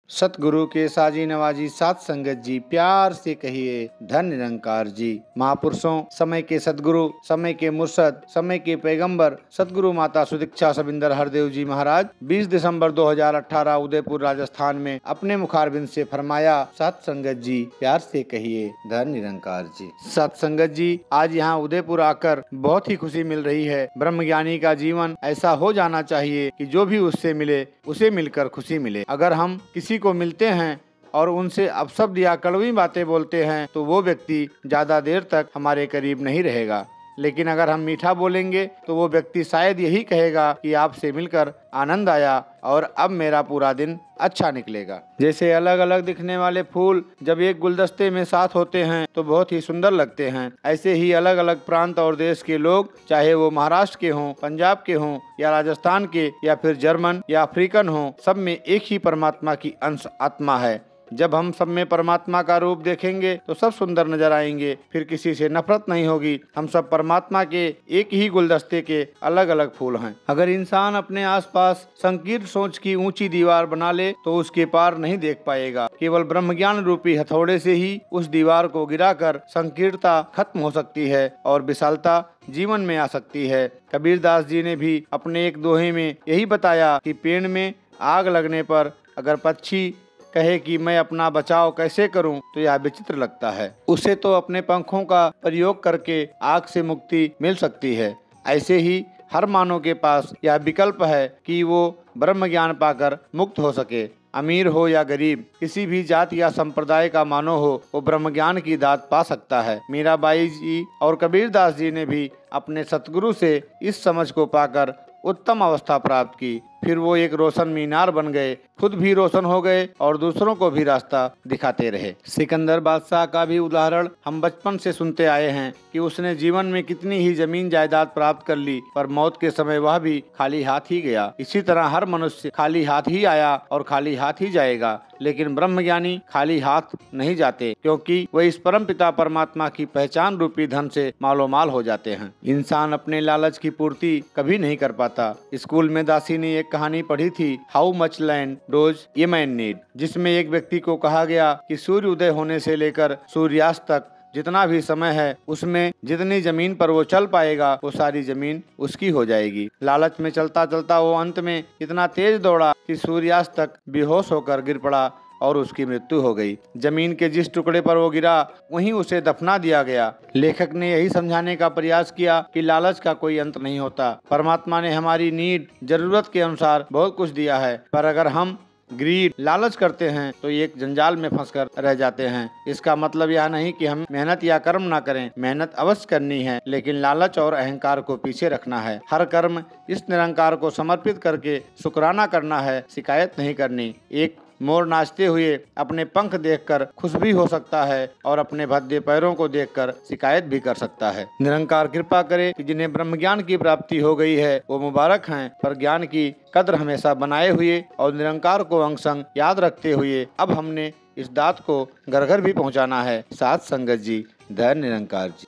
सतगुरु के साजी नवाजी सात संगत जी, प्यार से कहिए धन निरंकार जी। महापुरुषों, समय के सतगुरु, समय के मुर्शद, समय के पैगंबर सतगुरु माता सुदीक्षा सबिंदर हरदेव जी महाराज 20 दिसंबर 2018 उदयपुर राजस्थान में अपने मुखारबिंद से फरमाया, सत संगत जी प्यार से कहिए धन निरंकार जी। सत संगत जी, आज यहाँ उदयपुर आकर बहुत ही खुशी मिल रही है। ब्रह्मज्ञानी का जीवन ऐसा हो जाना चाहिए कि जो भी उससे मिले उसे मिलकर खुशी मिले। अगर हम किसी को मिलते हैं और उनसे अपशब्द या कड़वी बातें बोलते हैं तो वो व्यक्ति ज्यादा देर तक हमारे करीब नहीं रहेगा। लेकिन अगर हम मीठा बोलेंगे तो वो व्यक्ति शायद यही कहेगा कि आपसे मिलकर आनंद आया और अब मेरा पूरा दिन अच्छा निकलेगा। जैसे अलग अलग दिखने वाले फूल जब एक गुलदस्ते में साथ होते हैं तो बहुत ही सुंदर लगते हैं, ऐसे ही अलग अलग प्रांत और देश के लोग, चाहे वो महाराष्ट्र के हों, पंजाब के हों या राजस्थान के या फिर जर्मन या अफ्रीकन हों, सब में एक ही परमात्मा की अंश आत्मा है। जब हम सब में परमात्मा का रूप देखेंगे तो सब सुंदर नजर आएंगे, फिर किसी से नफरत नहीं होगी। हम सब परमात्मा के एक ही गुलदस्ते के अलग अलग फूल हैं। अगर इंसान अपने आसपास संकीर्ण सोच की ऊंची दीवार बना ले तो उसके पार नहीं देख पाएगा। केवल ब्रह्मज्ञान रूपी हथौड़े से ही उस दीवार को गिराकर संकीर्णता खत्म हो सकती है और विशालता जीवन में आ सकती है। कबीर दास जी ने भी अपने एक दोहे में यही बताया कि पेड़ में आग लगने पर अगर पक्षी कहे कि मैं अपना बचाव कैसे करूं तो यह विचित्र लगता है। उसे तो अपने पंखों का प्रयोग करके आग से मुक्ति मिल सकती है। ऐसे ही हर मानव के पास यह विकल्प है कि वो ब्रह्म ज्ञान पाकर मुक्त हो सके। अमीर हो या गरीब, किसी भी जात या संप्रदाय का मानव हो, वो ब्रह्म ज्ञान की दात पा सकता है। मीराबाई जी और कबीर दास जी ने भी अपने सतगुरु से इस समझ को पाकर उत्तम अवस्था प्राप्त की। फिर वो एक रोशन मीनार बन गए, खुद भी रोशन हो गए और दूसरों को भी रास्ता दिखाते रहे। सिकंदर बादशाह का भी उदाहरण हम बचपन से सुनते आए हैं कि उसने जीवन में कितनी ही जमीन जायदाद प्राप्त कर ली, पर मौत के समय वह भी खाली हाथ ही गया। इसी तरह हर मनुष्य खाली हाथ ही आया और खाली हाथ ही जाएगा, लेकिन ब्रह्मज्ञानी खाली हाथ नहीं जाते, क्योंकि वह इस परम पिता परमात्मा की पहचान रूपी धन से मालोमाल हो जाते हैं। इंसान अपने लालच की पूर्ति कभी नहीं कर पाता। स्कूल में दासी ने एक कहानी पढ़ी थी, how much land dose a man need, जिसमें एक व्यक्ति को कहा गया कि सूर्य उदय होने से लेकर सूर्यास्त तक जितना भी समय है उसमें जितनी जमीन पर वो चल पाएगा वो सारी जमीन उसकी हो जाएगी। लालच में चलता चलता वो अंत में इतना तेज दौड़ा कि सूर्यास्त तक बेहोश होकर गिर पड़ा और उसकी मृत्यु हो गई। जमीन के जिस टुकड़े पर वो गिरा वहीं उसे दफना दिया गया। लेखक ने यही समझाने का प्रयास किया कि लालच का कोई अंत नहीं होता। परमात्मा ने हमारी नीड, जरूरत के अनुसार बहुत कुछ दिया है, पर अगर हम ग्रीड, लालच करते हैं तो एक जंजाल में फंसकर रह जाते हैं। इसका मतलब यह नहीं कि हम मेहनत या कर्म ना करें, मेहनत अवश्य करनी है, लेकिन लालच और अहंकार को पीछे रखना है। हर कर्म इस निरंकार को समर्पित करके शुक्राना करना है, शिकायत नहीं करनी। एक मोर नाचते हुए अपने पंख देखकर खुश भी हो सकता है और अपने भद्दे पैरों को देखकर शिकायत भी कर सकता है। निरंकार कृपा करे कि जिन्हें ब्रह्म ज्ञान की प्राप्ति हो गई है वो मुबारक हैं, पर ज्ञान की कद्र हमेशा बनाए हुए और निरंकार को अंग संग याद रखते हुए अब हमने इस दात को घर घर भी पहुंचाना है। साथ संगत जी, धन निरंकार जी।